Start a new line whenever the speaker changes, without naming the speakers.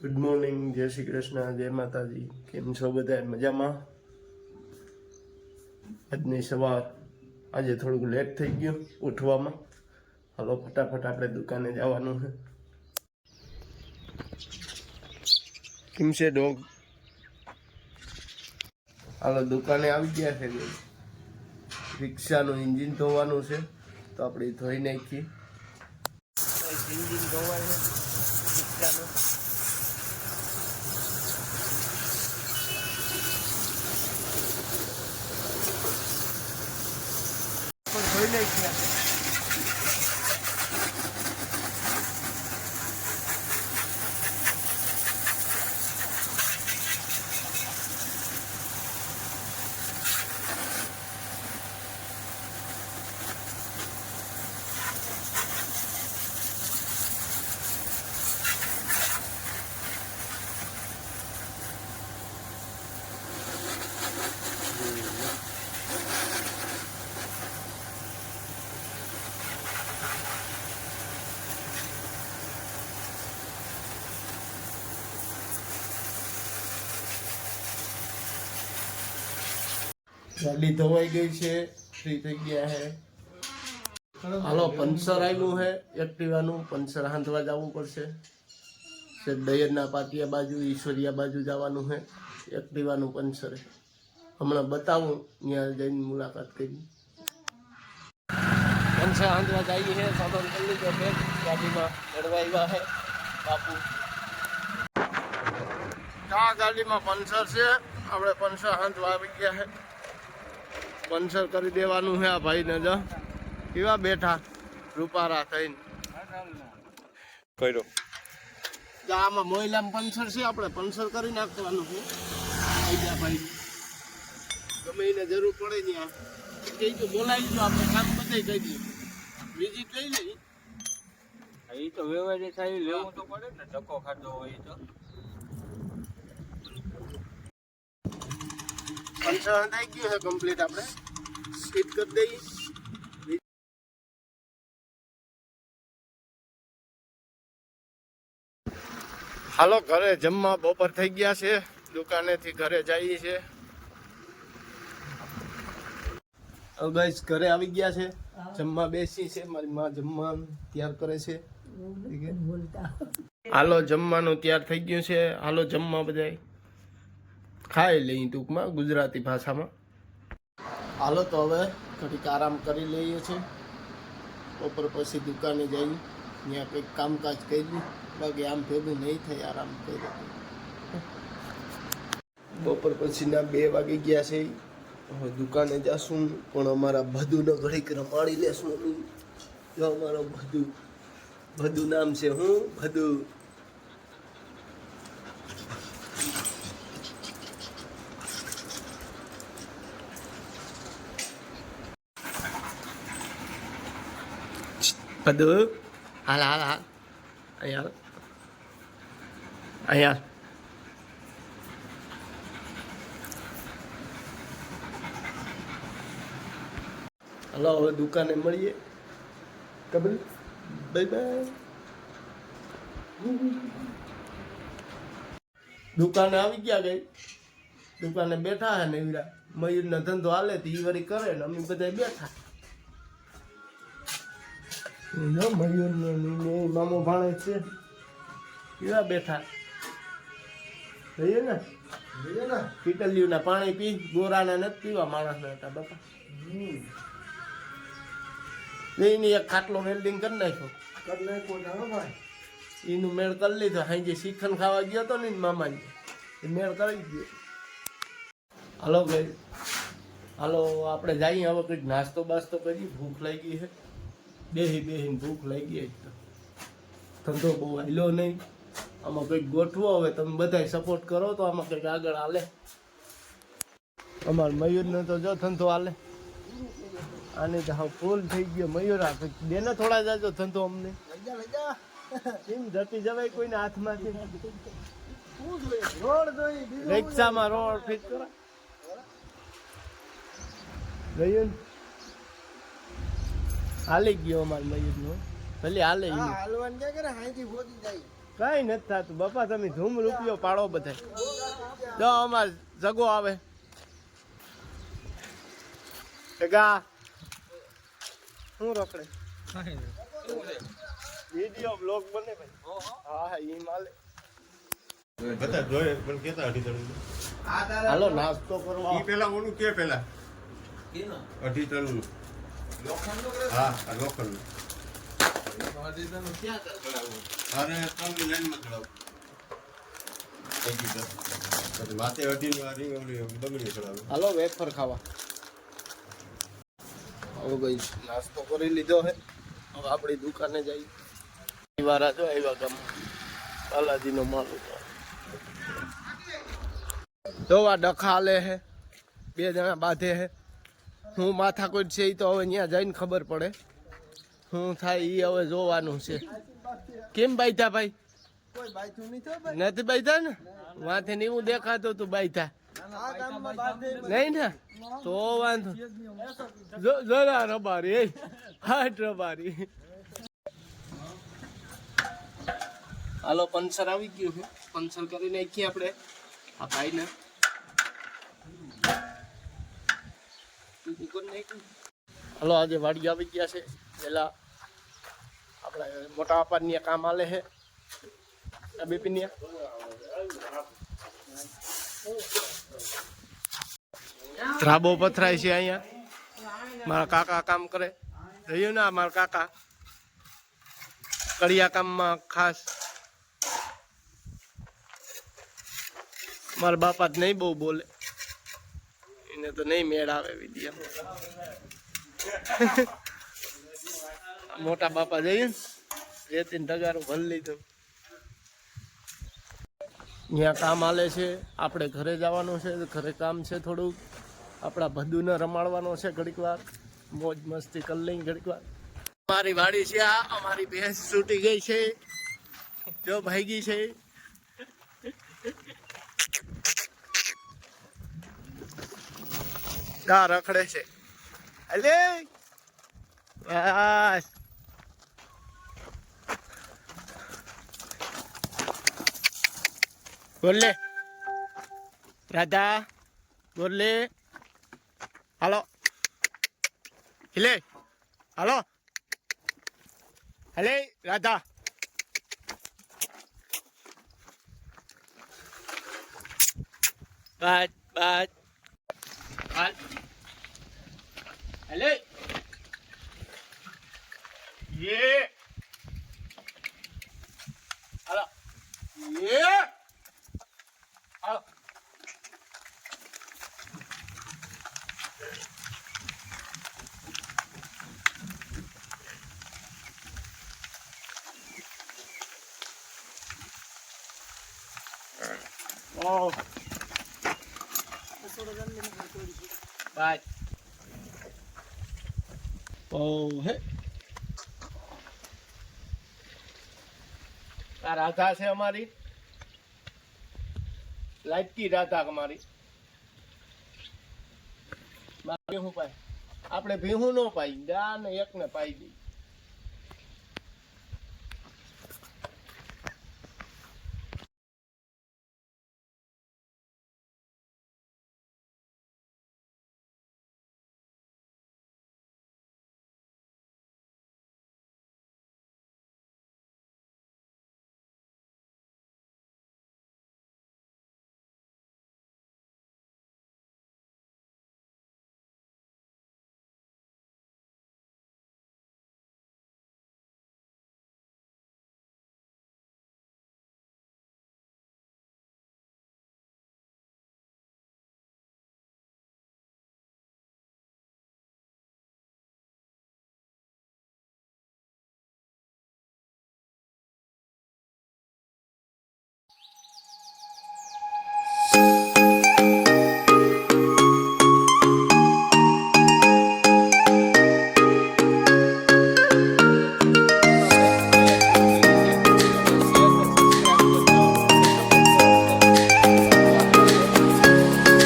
Good morning, જય શ્રી કૃષ્ણ, જય માતાજી. કેમ છો બધા? મજામાં? આજની સવાર આજે થોડુંક લેટ થઈ ગયું ઉઠવામાં. હાલો ફટાફટ આપણે દુકાને જવાનું છે. કેમ છે ડોગ? હાલો દુકાને આવી ગયા છે. રિક્ષાનું એન્જિન ધોવાનું છે તો આપણે ધોઈ નાખીએ. એન્જિન ધોવાય છે રિક્ષાનું. ધોઈ નાખીએ. ગાડી ધોવાઈ ગઈ છે, ફ્રી થઈ ગયા છે. હાલો પંચર આવ્યું છે એક્ટિવાનું, પંચર હાંધવા જવું પડશે. દયરના પાટિયા બાજુ ઈશ્વરિયા બાજુ જવાનું છે. એક્ટિવાનું પંચર હમણાં બતાવું, ત્યાં જઈને મુલાકાત કરી. પંચર હાંધવા જઈએ છે. સામાન કરી લીધો છે ગાડીમાં, ચડવા આવ્યા છે બાપુ. આ ગાડીમાં પંચર છે, આપણે પંચર હાંધવા આવી ગયા છે. પંચર કરી દેવાનું છે આ ભાઈને. જો કેવા બેઠા રૂપારા થઈને કર્યો. આમાં મોયલામાં પંચર છે, આપણે પંચર કરી નાખવાનું છે. ભાઈ ગમે એને જરૂર પડે ત્યાં કહીશું, બોલાવીશું, આપણે કામ બધાય કહી દઈએ. વિઝિટ લઈ લઈ.
એ તો વ્યવહારિક થાય, લેવું તો પડે ને, ધક્કો ખાધો હોય તો.
પંચર થઈ ગયું છે કમ્પ્લીટ, આપણે સ્કીપ કરી દઈએ. હાલો ઘરે જમવા, બપોર થઈ ગયા છે. દુકાનેથી ઘરે જઈએ છે. ગાઈસ ઘરે આવી ગયા છે, જમવા બેસી છે. મારી માં જમવાનું તૈયાર કરે છે. હાલો જમવાનું તૈયાર થઈ ગયું છે. હાલો જમવા બધાય ખાઈ લઈએ ટૂંકમાં ગુજરાતી ભાષામાં. હાલો તો હવે ઘડીક આરામ કરી લઈએ છીએ. બપોર પછી દુકાને જઈએ, ત્યાં કંઈક કામકાજ કરી. બાકી આમ ભેગું નહીં થાય આરામ કરી. બપોર પછીના 2 વાગી ગયા છે. હવે દુકાને જશું, પણ અમારા ભદુનો ઘડીક રમાડી લેશું. જો અમારો ભદુ નામ છે. હું ભદુ. ભદુ હાલ હાલ હાલ અહીંયા અહીંયા. હલો હવે દુકાને મળીએ. Cable bye bye. દુકાને આવી ગયા. ગઈ દુકાને બેઠા હે ને એવડા મયુરનો ધંધો હાલે તો ઈ વળી કરે ને અમે બધા બેઠા. મયુરનો મામો ભાણે છે, કેવા બેઠા. જોઈએ ને પીટલિયું પાણી પી, ગોરાના નથી પીવા માણસને હતા બાપા. એની એક ખાટલો વેલ્ડિંગ કરી નાખ્યો. એનું મેળ કરી લીધો. હાઈ શીખન ખાવા ગયો હતો ને મામાની, એ મેળ કરી ગયો. હાલો ભાઈ, હાલો આપણે જઈએ હવે કંઈક નાસ્તો બાસ્તો કરીએ. ભૂખ લાગી છે, બેહીને ભૂખ લાગી. ધંધો બહુ હાલ્યો નહીં. આમાં કંઈક ગોઠવો. હવે તમે બધા સપોર્ટ કરો તો આમાં કંઈક આગળ હાલે. અમારા મયુરને તો જો ધંધો હાલે. આને તો હા ફૂલ થઈ ગયો. મયુરા બેને થોડા જાજો ધંધો અમને. એમ જતી જવાય કોઈને હાથમાંથી. રિક્ષામાં રોડ ફિટ કરો. ગયું હાલી ગયો અમારે મયુર નો. ભલે હાલે હાલવાનું ક્યાં કરે, હાઈથી પહોંચી જાય. કઈ નથી થતું બાપા, તમે ધૂમ રૂપિયો પાડો બધા. જો અમાર જગો આવે ગા શું રખડે વિડિયો બ્લોગ બને ભાઈ. હા હા ઈ માલે.
બધા જોઈએ પણ કેતા અઢી ટન
હાલો નાસ્તો કરવા.
ઈ પેલા ઓલું કે પેલા અઢી ટન હા આ લોખંડ અરે ત્રણ લાઈનમાં ચડાવું પછી માથે અઢી નું આ રીંગ ઓલી બગડી ચડાવું.
હાલો વેફર ખાવા. હવે ગઈ નાસ્તો કરી લીધો હે. હવે આપણી દુકાને જઈએ. વારા જો આવ્યા ગામ બાલાજીનો માલ જોવા ડખા લે હે. 2 જણા બાંધે હે. હું માથા કોઈ છે એ તો હવે ત્યાં જઈને ખબર પડે શું થાય એ હવે જોવાનું છે. કેમ બાઈધા ભાઈ? નથી બાઈધા ને માથે ને એવું દેખાતું તું બાઈધા નહીં ને તો વાંધો. જરા રબારી હાટ રબારી. હાલો પંચર આવી ગયું છે. પંચર કરી નાખીએ આપણે આ ભાઈને. હાલો આજે વાડી આવી ગયા છે. પેલા આપણે મોટા અપારની કામ આલે છે બિપિનિયા. ધ્રાબો પથરાય છે અહીંયા. મારા કાકા કામ કરે. જોયું ને મારા કાકા કડિયા કામમાં ખાસ. મારા બાપા જ નહીં બહુ બોલે. એને તો નહીં મેળ આવે વિડીયા. મોટા બાપા જઈએ રેતીન તગારો ભરી લીધો. ત્યાં કામ હાલે છે. આપણે ઘરે જવાનું છે. ઘરે કામ છે થોડુંક. આપણા ભદુને રમાડવાનો છે ઘડીક વાર. મોજ મસ્તી કરી લઈ ઘડીક વાર. અમારી વાડી છે આ. અમારી ભેંસ છૂટી ગઈ છે. જો ભાગી છે. ગા રખડે છે. અલે બસ બોલે રાધા બોલે. હાલો हिले હાલો હલે રાધા. બાત બાત બાત હલે ये હાલો ये હાલો. Oh. Bye. Oh, hey. આ રાધા છે અમારી. લાઈટ કી રાધા અમારી. ભેહું પાય આપણે ભેહું નો પાઈ ગા ને એક ને પાઈ દઈ.